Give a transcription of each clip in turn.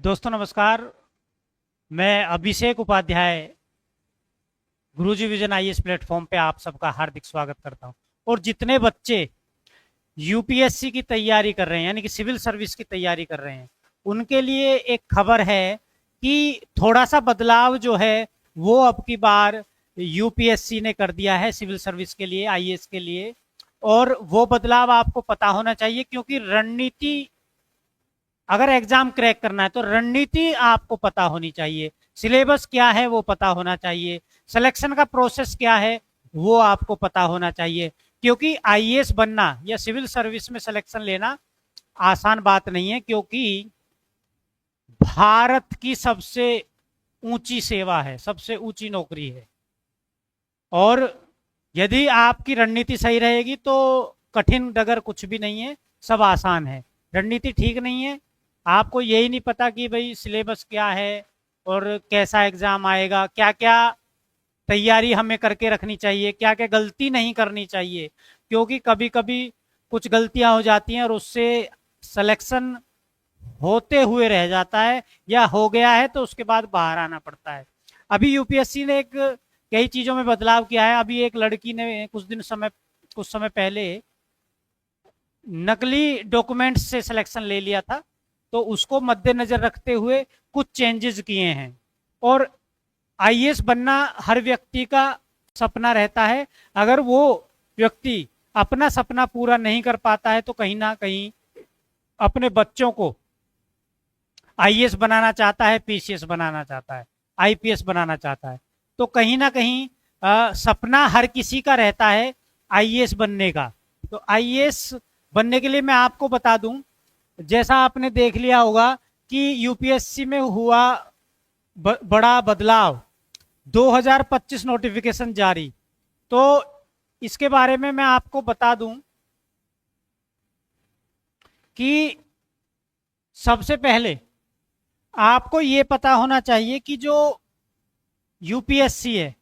दोस्तों नमस्कार। मैं अभिषेक उपाध्याय गुरुजी विजन आईएएस प्लेटफॉर्म पे आप सबका हार्दिक स्वागत करता हूं। और जितने बच्चे यूपीएससी की तैयारी कर रहे हैं यानी कि सिविल सर्विस की तैयारी कर रहे हैं उनके लिए एक खबर है कि थोड़ा सा बदलाव जो है वो अब की बार यूपीएससी ने कर दिया है सिविल सर्विस के लिए, आईएएस के लिए। और वो बदलाव आपको पता होना चाहिए क्योंकि रणनीति, अगर एग्जाम क्रैक करना है तो रणनीति आपको पता होनी चाहिए, सिलेबस क्या है वो पता होना चाहिए, सिलेक्शन का प्रोसेस क्या है वो आपको पता होना चाहिए। क्योंकि आईएएस बनना या सिविल सर्विस में सिलेक्शन लेना आसान बात नहीं है, क्योंकि भारत की सबसे ऊंची सेवा है, सबसे ऊंची नौकरी है। और यदि आपकी रणनीति सही रहेगी तो कठिन डगर कुछ भी नहीं है, सब आसान है। रणनीति ठीक नहीं है, आपको यही नहीं पता कि भाई सिलेबस क्या है और कैसा एग्जाम आएगा, क्या क्या तैयारी हमें करके रखनी चाहिए, क्या क्या गलती नहीं करनी चाहिए, क्योंकि कभी कभी कुछ गलतियां हो जाती हैं और उससे सिलेक्शन होते हुए रह जाता है या हो गया है तो उसके बाद बाहर आना पड़ता है। अभी यूपीएससी ने कई चीजों में बदलाव किया है। अभी एक लड़की ने कुछ समय पहले नकली डॉक्यूमेंट्स से सिलेक्शन ले लिया था, तो उसको मद्देनजर रखते हुए कुछ चेंजेस किए हैं। और आईएएस बनना हर व्यक्ति का सपना रहता है। अगर वो व्यक्ति अपना सपना पूरा नहीं कर पाता है तो कहीं ना कहीं अपने बच्चों को आईएएस बनाना चाहता है, पीसीएस बनाना चाहता है, आईपीएस बनाना चाहता है, तो कहीं ना कहीं सपना हर किसी का रहता है आईएएस बनने का। तो आईएएस बनने के लिए मैं आपको बता दूं, जैसा आपने देख लिया होगा कि यूपीएससी में हुआ बड़ा बदलाव, 2025 नोटिफिकेशन जारी। तो इसके बारे में मैं आपको बता दूं कि सबसे पहले आपको ये पता होना चाहिए कि जो यूपीएससी है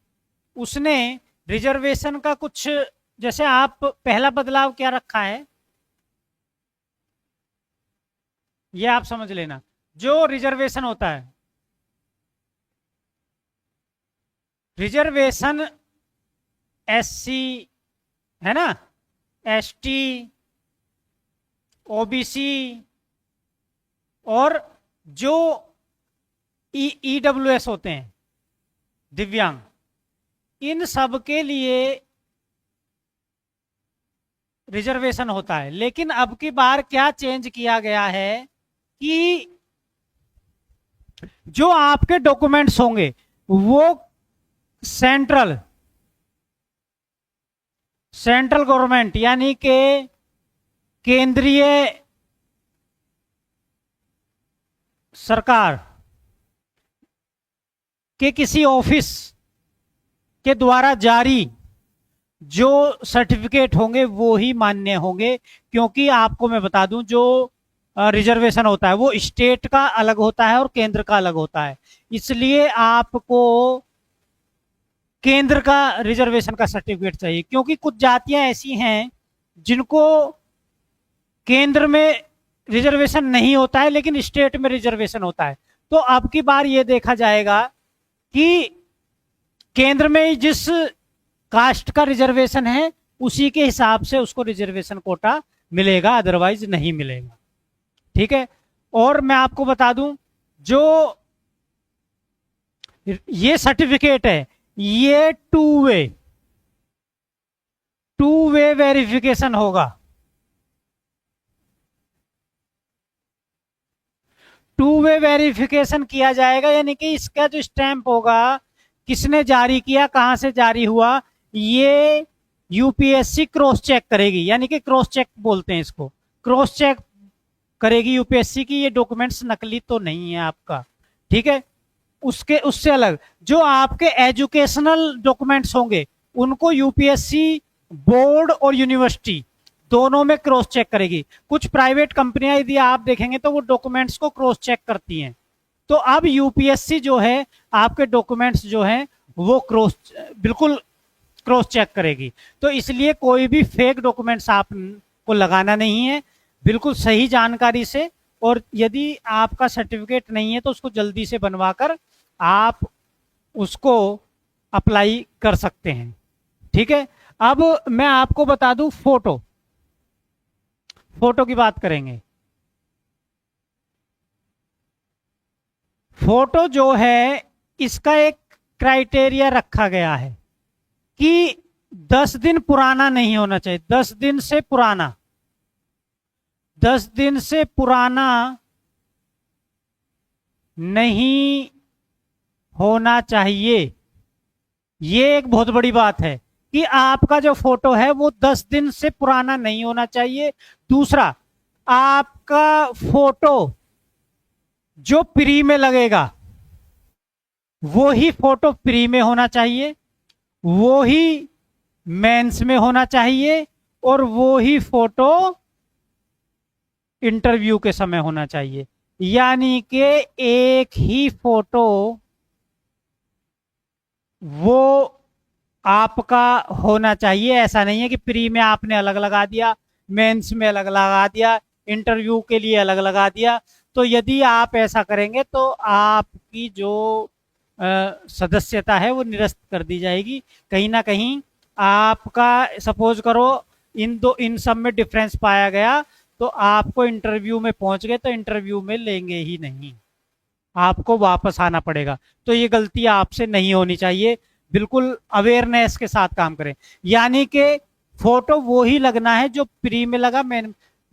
उसने रिजर्वेशन का कुछ, जैसे आप पहला बदलाव क्या रखा है ये आप समझ लेना। जो रिजर्वेशन होता है, रिजर्वेशन एससी है ना, एसटी, ओबीसी और जो ईडब्ल्यूएस होते हैं, दिव्यांग, इन सब के लिए रिजर्वेशन होता है। लेकिन अब की बार क्या चेंज किया गया है कि जो आपके डॉक्यूमेंट्स होंगे वो सेंट्रल गवर्नमेंट यानी कि केंद्रीय सरकार के किसी ऑफिस के द्वारा जारी जो सर्टिफिकेट होंगे वो ही मान्य होंगे। क्योंकि आपको मैं बता दूं, जो रिजर्वेशन होता है वो स्टेट का अलग होता है और केंद्र का अलग होता है, इसलिए आपको केंद्र का रिजर्वेशन का सर्टिफिकेट चाहिए। क्योंकि कुछ जातियां ऐसी हैं जिनको केंद्र में रिजर्वेशन नहीं होता है लेकिन स्टेट में रिजर्वेशन होता है। तो अब की बार ये देखा जाएगा कि केंद्र में जिस कास्ट का रिजर्वेशन है उसी के हिसाब से उसको रिजर्वेशन कोटा मिलेगा, अदरवाइज नहीं मिलेगा। ठीक है। और मैं आपको बता दूं, जो ये सर्टिफिकेट है ये टू वे वेरिफिकेशन होगा। टू वे वेरिफिकेशन किया जाएगा, यानी कि इसका जो स्टैंप होगा, किसने जारी किया, कहां से जारी हुआ, ये यूपीएससी क्रॉस चेक करेगी। यानी कि क्रॉस चेक बोलते हैं इसको, क्रॉस चेक करेगी यूपीएससी की ये डॉक्यूमेंट्स नकली तो नहीं है आपका। ठीक है। उससे अलग जो आपके एजुकेशनल डॉक्यूमेंट्स होंगे उनको यूपीएससी बोर्ड और यूनिवर्सिटी दोनों में क्रॉस चेक करेगी। कुछ प्राइवेट कंपनियां यदि आप देखेंगे तो वो डॉक्यूमेंट्स को क्रॉस चेक करती हैं। तो अब यूपीएससी जो है आपके डॉक्यूमेंट्स जो हैं वो बिल्कुल क्रॉस चेक करेगी। तो इसलिए कोई भी फेक डॉक्यूमेंट्स आपको लगाना नहीं है, बिल्कुल सही जानकारी से और यदि आपका सर्टिफिकेट नहीं है तो उसको जल्दी से बनवाकर आप उसको अप्लाई कर सकते हैं। ठीक है, अब मैं आपको बता दूं, फोटो फोटो की बात करेंगे। फोटो जो है इसका एक क्राइटेरिया रखा गया है कि 10 दिन पुराना नहीं होना चाहिए। 10 दिन से पुराना, 10 दिन से पुराना नहीं होना चाहिए। ये एक बहुत बड़ी बात है कि आपका जो फोटो है वो 10 दिन से पुराना नहीं होना चाहिए। दूसरा, आपका फोटो जो प्री में लगेगा वो ही फोटो प्री में होना चाहिए, वो ही मेंस में होना चाहिए, और वो ही फोटो इंटरव्यू के समय होना चाहिए। यानी कि एक ही फोटो वो आपका होना चाहिए। ऐसा नहीं है कि प्री में आपने अलग लगा दिया, मेंस में अलग लगा दिया, इंटरव्यू के लिए अलग लगा दिया। तो यदि आप ऐसा करेंगे तो आपकी जो सदस्यता है वो निरस्त कर दी जाएगी। कहीं ना कहीं आपका, सपोज करो इन सब में डिफरेंस पाया गया तो आपको इंटरव्यू में पहुंच गए तो इंटरव्यू में लेंगे ही नहीं, आपको वापस आना पड़ेगा। तो ये गलती आपसे नहीं होनी चाहिए। बिल्कुल अवेयरनेस के साथ काम करें। यानी कि फोटो वो ही लगना है जो प्री में लगा,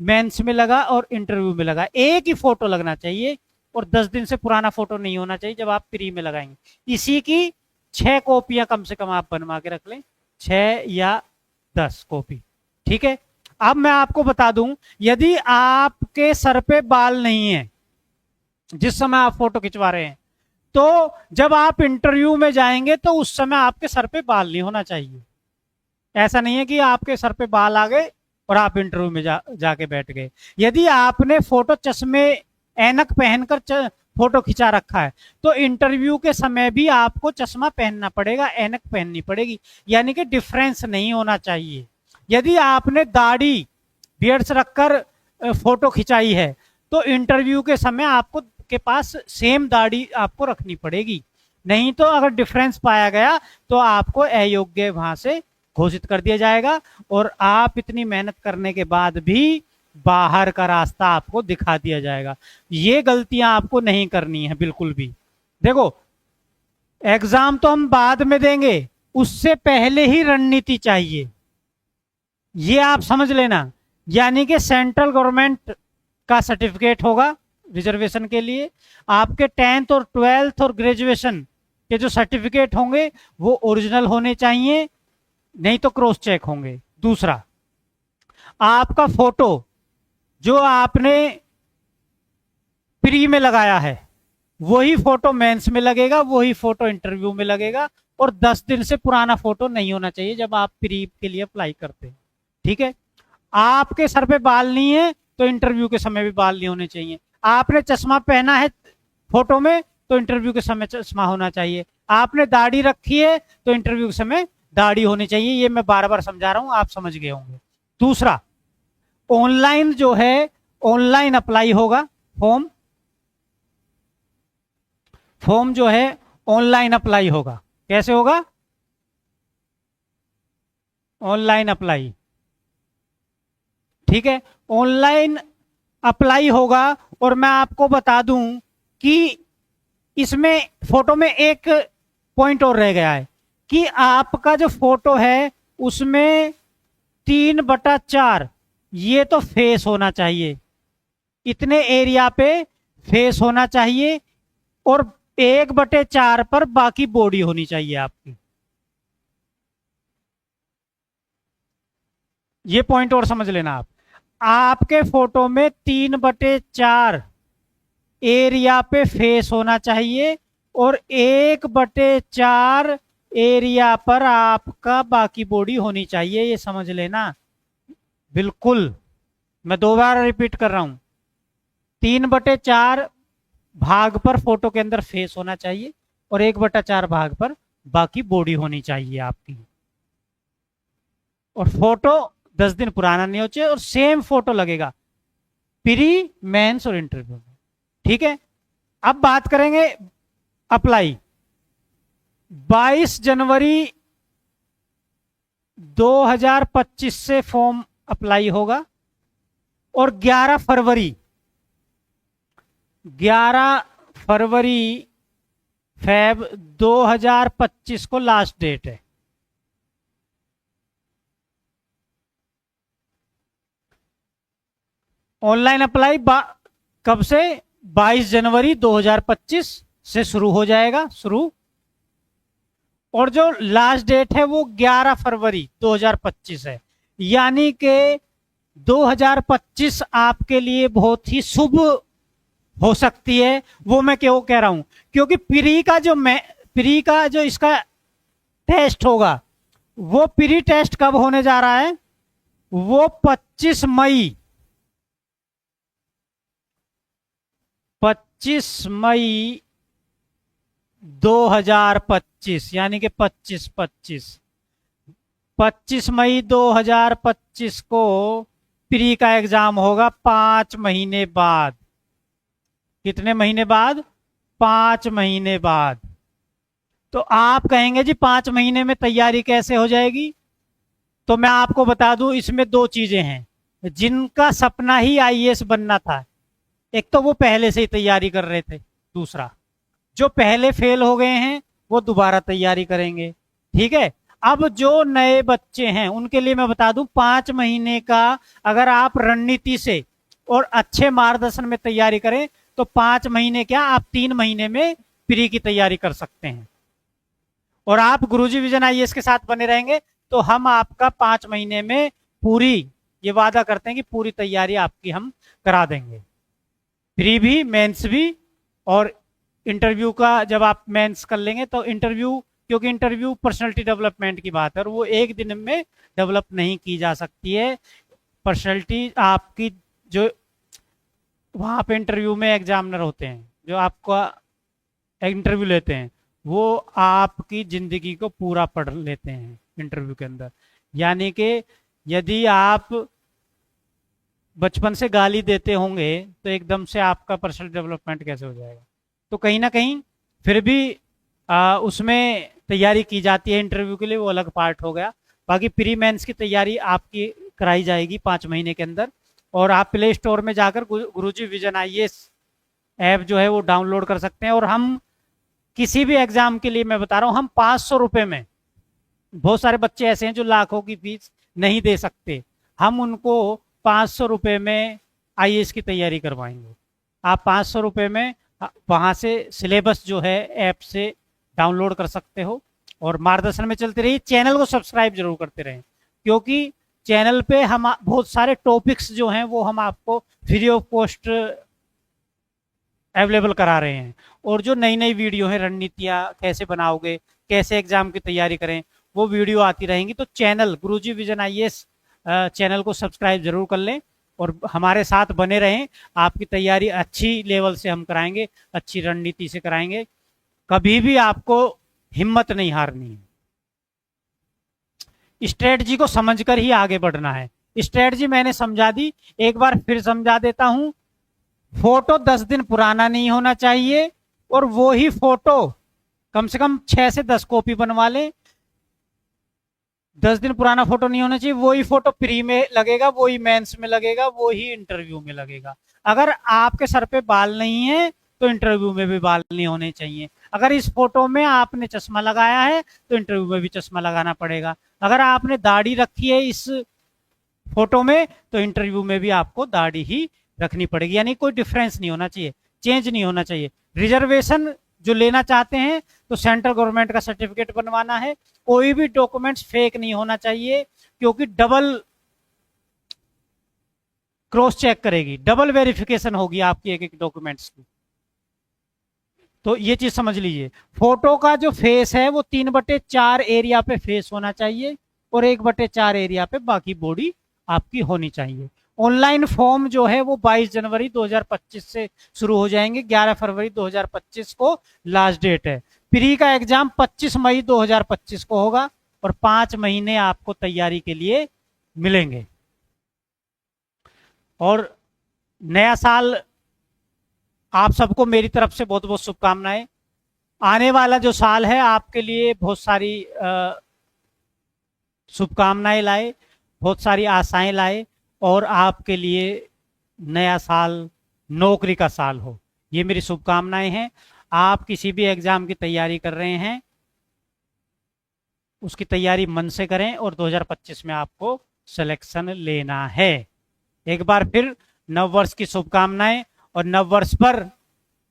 मेंस में लगा और इंटरव्यू में लगा। एक ही फोटो लगना चाहिए और 10 दिन से पुराना फोटो नहीं होना चाहिए जब आप प्री में लगाएंगे। इसी की 6 कॉपियां कम से कम आप बनवा के रख लें, 6 या 10 कॉपी। ठीक है, अब मैं आपको बता दूं, यदि आपके सर पे बाल नहीं है जिस समय आप फोटो खिंचवा रहे हैं, तो जब आप इंटरव्यू में जाएंगे तो उस समय आपके सर पे बाल नहीं होना चाहिए। ऐसा नहीं है कि आपके सर पे बाल आ गए और आप इंटरव्यू में जाके बैठ गए। यदि आपने फोटो चश्मे ऐनक पहनकर फोटो खिंचा रखा है तो इंटरव्यू के समय भी आपको चश्मा पहनना पड़ेगा, ऐनक पहननी पड़ेगी। यानी कि डिफरेंस नहीं होना चाहिए। यदि आपने दाढ़ी बियर्ड्स रखकर फोटो खिंचाई है तो इंटरव्यू के समय आपको के पास सेम दाढ़ी आपको रखनी पड़ेगी। नहीं तो अगर डिफरेंस पाया गया तो आपको अयोग्य वहां से घोषित कर दिया जाएगा और आप इतनी मेहनत करने के बाद भी बाहर का रास्ता आपको दिखा दिया जाएगा। ये गलतियां आपको नहीं करनी है बिल्कुल भी। देखो, एग्जाम तो हम बाद में देंगे, उससे पहले ही रणनीति चाहिए, ये आप समझ लेना। यानी कि सेंट्रल गवर्नमेंट का सर्टिफिकेट होगा रिजर्वेशन के लिए, आपके 10th और 12th और ग्रेजुएशन के जो सर्टिफिकेट होंगे वो ओरिजिनल होने चाहिए, नहीं तो क्रॉस चेक होंगे। दूसरा, आपका फोटो जो आपने प्री में लगाया है वही फोटो मेंस में लगेगा, वही फोटो इंटरव्यू में लगेगा, और 10 दिन से पुराना फोटो नहीं होना चाहिए जब आप प्री के लिए अप्लाई करते हैं। ठीक है, आपके सर पे बाल नहीं है तो इंटरव्यू के समय भी बाल नहीं होने चाहिए। आपने चश्मा पहना है फोटो में तो इंटरव्यू के समय चश्मा होना चाहिए। आपने दाढ़ी रखी है तो इंटरव्यू के समय दाढ़ी होनी चाहिए। ये मैं बार बार समझा रहा हूं, आप समझ गए होंगे। दूसरा, ऑनलाइन जो है, ऑनलाइन अप्लाई होगा फॉर्म। फॉर्म जो है ऑनलाइन अप्लाई होगा। कैसे होगा? Online apply. ठीक है, ऑनलाइन अप्लाई होगा। और मैं आपको बता दूं कि इसमें फोटो में एक पॉइंट और रह गया है कि आपका जो फोटो है उसमें 3/4 ये तो फेस होना चाहिए, इतने एरिया पे फेस होना चाहिए, और 1/4 पर बाकी बॉडी होनी चाहिए आपकी। ये पॉइंट और समझ लेना आप। आपके फोटो में 3/4 एरिया पे फेस होना चाहिए और 1/4 एरिया पर आपका बाकी बॉडी होनी चाहिए। ये समझ लेना बिल्कुल। मैं 2 बार रिपीट कर रहा हूं, 3/4 भाग पर फोटो के अंदर फेस होना चाहिए और 1/4 भाग पर बाकी बॉडी होनी चाहिए आपकी। और फोटो 10 दिन पुराना नहीं हो चाहिए और सेम फोटो लगेगा। प्री, मेंस और इंटरव्यू में। ठीक है, अब बात करेंगे अप्लाई। 22 जनवरी 2025 से फॉर्म अप्लाई होगा और 11 फरवरी फेब 2025 को लास्ट डेट है। ऑनलाइन अप्लाई कब से? 22 जनवरी 2025 से शुरू हो जाएगा और जो लास्ट डेट है वो 11 फरवरी 2025 है। यानी कि 2025 आपके लिए बहुत ही शुभ हो सकती है। वो मैं क्यों कह रहा हूं? क्योंकि प्री का जो इसका टेस्ट होगा, वो प्री टेस्ट कब होने जा रहा है? वो 25 मई 2025, यानी कि 25 मई 2025 को प्री का एग्जाम होगा, 5 महीने बाद। कितने महीने बाद? 5 महीने बाद। तो आप कहेंगे जी 5 महीने में तैयारी कैसे हो जाएगी? तो मैं आपको बता दूं, इसमें दो चीजें हैं। जिनका सपना ही आईएएस बनना था, एक तो वो पहले से ही तैयारी कर रहे थे, दूसरा जो पहले फेल हो गए हैं वो दोबारा तैयारी करेंगे। ठीक है, अब जो नए बच्चे हैं उनके लिए मैं बता दूं, 5 महीने का अगर आप रणनीति से और अच्छे मार्गदर्शन में तैयारी करें तो 5 महीने क्या, आप 3 महीने में प्री की तैयारी कर सकते हैं। और आप गुरुजी विजन आईएएस के साथ बने रहेंगे तो हम आपका 5 महीने में पूरी, ये वादा करते हैं कि पूरी तैयारी आपकी हम करा देंगे, प्री भी, मेंस भी। और इंटरव्यू का जब आप मेंस कर लेंगे तो इंटरव्यू, क्योंकि इंटरव्यू पर्सनालिटी डेवलपमेंट की बात है और वो एक दिन में डेवलप नहीं की जा सकती है। पर्सनालिटी आपकी, जो वहां पे इंटरव्यू में एग्जामिनर होते हैं जो आपका इंटरव्यू लेते हैं, वो आपकी जिंदगी को पूरा पढ़ लेते हैं इंटरव्यू के अंदर। यानी कि यदि आप बचपन से गाली देते होंगे तो एकदम से आपका पर्सनल डेवलपमेंट कैसे हो जाएगा? तो कहीं ना कहीं फिर भी उसमें तैयारी की जाती है इंटरव्यू के लिए, वो अलग पार्ट हो गया। बाकी प्री मेंस की तैयारी आपकी कराई जाएगी 5 महीने के अंदर। और आप प्ले स्टोर में जाकर गुरुजी विजन आईएएस ऐप जो है वो डाउनलोड कर सकते हैं। और हम किसी भी एग्जाम के लिए, मैं बता रहा हूँ, हम 500 रुपए में, बहुत सारे बच्चे ऐसे हैं जो लाखों की फीस नहीं दे सकते, हम उनको 500 रुपए में आईएएस की तैयारी करवाएंगे। आप 500 रुपए में वहां से सिलेबस जो है ऐप से डाउनलोड कर सकते हो और मार्गदर्शन में चलते रहिए। चैनल को सब्सक्राइब जरूर करते रहें, क्योंकि चैनल पे हम बहुत सारे टॉपिक्स जो हैं वो हम आपको फ्री ऑफ कॉस्ट अवेलेबल करा रहे हैं। और जो नई नई वीडियो है, रणनीतियाँ कैसे बनाओगे, कैसे एग्जाम की तैयारी करें, वो वीडियो आती रहेंगी। तो चैनल गुरुजी विजन आईएएस चैनल को सब्सक्राइब जरूर कर लें और हमारे साथ बने रहें। आपकी तैयारी अच्छी लेवल से हम कराएंगे, अच्छी रणनीति से कराएंगे। कभी भी आपको हिम्मत नहीं हारनी है, स्ट्रेटजी को समझकर ही आगे बढ़ना है। स्ट्रेटजी मैंने समझा दी, एक बार फिर समझा देता हूं। फोटो 10 दिन पुराना नहीं होना चाहिए और वो ही फोटो कम से कम 6 से 10 कॉपी बनवा लें। 10 दिन पुराना फोटो नहीं होना चाहिए। वही फोटो प्री में लगेगा, वही मेंस में लगेगा, वही इंटरव्यू में लगेगा। अगर आपके सर पे बाल नहीं है तो इंटरव्यू में भी बाल नहीं होने चाहिए। अगर इस फोटो में आपने चश्मा लगाया है तो इंटरव्यू में भी चश्मा लगाना पड़ेगा। अगर आपने दाढ़ी रखी है इस फोटो में तो इंटरव्यू में भी आपको दाढ़ी ही रखनी पड़ेगी। यानी कोई डिफरेंस नहीं होना चाहिए, चेंज नहीं होना चाहिए। रिजर्वेशन जो लेना चाहते हैं तो सेंट्रल गवर्नमेंट का सर्टिफिकेट बनवाना है। कोई भी डॉक्यूमेंट्स फेक नहीं होना चाहिए, क्योंकि डबल क्रॉस चेक करेगी, डबल वेरिफिकेशन होगी आपकी एक एक डॉक्यूमेंट्स की। तो ये चीज समझ लीजिए। फोटो का जो फेस है वो 3/4 एरिया पे फेस होना चाहिए और 1/4 एरिया पे बाकी बॉडी आपकी होनी चाहिए। ऑनलाइन फॉर्म जो है वो 22 जनवरी 2025 से शुरू हो जाएंगे, 11 फरवरी 2025 को लास्ट डेट है। प्री का एग्जाम 25 मई 2025 को होगा और 5 महीने आपको तैयारी के लिए मिलेंगे। और नया साल आप सबको मेरी तरफ से बहुत बहुत शुभकामनाएं। आने वाला जो साल है आपके लिए बहुत सारी शुभकामनाएं लाए, बहुत सारी आशाएं लाए, और आपके लिए नया साल नौकरी का साल हो, ये मेरी शुभकामनाएं हैं। आप किसी भी एग्जाम की तैयारी कर रहे हैं, उसकी तैयारी मन से करें और 2025 में आपको सिलेक्शन लेना है। एक बार फिर नव वर्ष की शुभकामनाएं। और नव वर्ष पर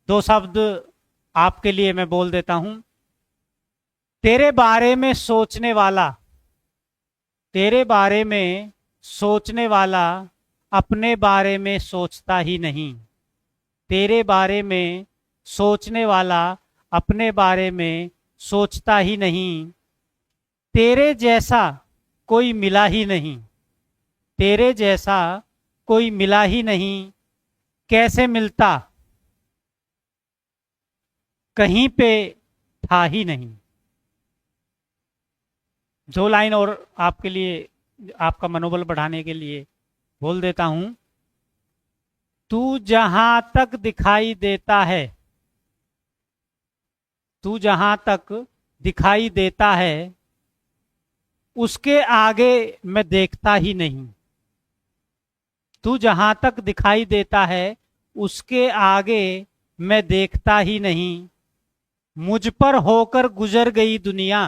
2 शब्द आपके लिए मैं बोल देता हूं। तेरे बारे में सोचने वाला, तेरे बारे में सोचने वाला अपने बारे में सोचता ही नहीं। तेरे बारे में सोचने वाला अपने बारे में सोचता ही नहीं। तेरे जैसा कोई मिला ही नहीं। तेरे जैसा कोई मिला ही नहीं। कैसे मिलता, कहीं पे था ही नहीं। 2 लाइन और आपके लिए, आपका मनोबल बढ़ाने के लिए बोल देता हूं। तू जहां तक दिखाई देता है, तू जहां तक दिखाई देता है, उसके आगे मैं देखता ही नहीं। तू जहां तक दिखाई देता है, उसके आगे मैं देखता ही नहीं। मुझ पर होकर गुजर गई दुनिया,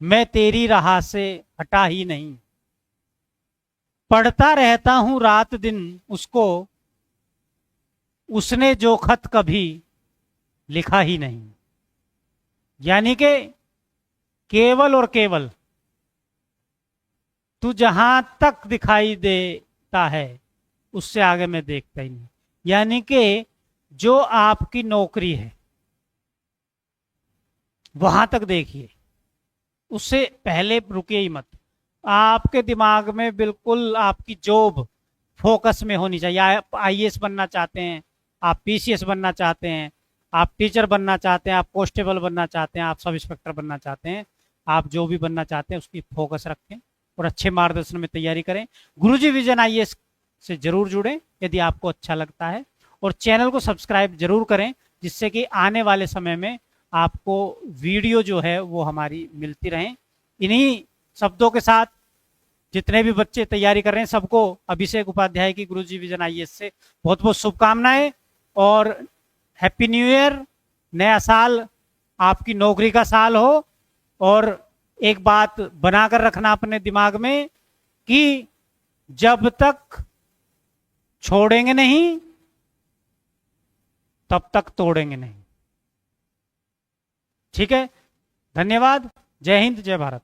मैं तेरी राह से हटा ही नहीं। पढ़ता रहता हूं रात दिन उसको, उसने जो खत कभी लिखा ही नहीं। यानी कि केवल और केवल तू जहां तक दिखाई देता है, उससे आगे मैं देखता ही नहीं। यानी कि जो आपकी नौकरी है वहां तक देखिए, उससे पहले रुकिए ही मत। आपके दिमाग में बिल्कुल आपकी जॉब फोकस में होनी चाहिए। आप आईएएस बनना चाहते हैं, आप पीसीएस बनना चाहते हैं, आप टीचर बनना चाहते हैं, आप कांस्टेबल बनना चाहते हैं, आप सब इंस्पेक्टर बनना चाहते हैं, आप जो भी बनना चाहते हैं उसकी फोकस रखें और अच्छे मार्गदर्शन में तैयारी करें। गुरुजी विजन आईएएस से जरूर जुड़ें यदि आपको अच्छा लगता है, और चैनल को सब्सक्राइब जरूर करें, जिससे कि आने वाले समय में आपको वीडियो जो है वो हमारी मिलती रहें। इन्हीं शब्दों के साथ जितने भी बच्चे तैयारी कर रहे हैं सबको अभिषेक उपाध्याय की गुरुजी विजन आईएएस से बहुत बहुत शुभकामनाएं और हैप्पी न्यू ईयर। नया साल आपकी नौकरी का साल हो। और एक बात बनाकर रखना अपने दिमाग में कि जब तक छोड़ेंगे नहीं तब तक तोड़ेंगे नहीं। ठीक है, धन्यवाद। जय हिंद, जय भारत।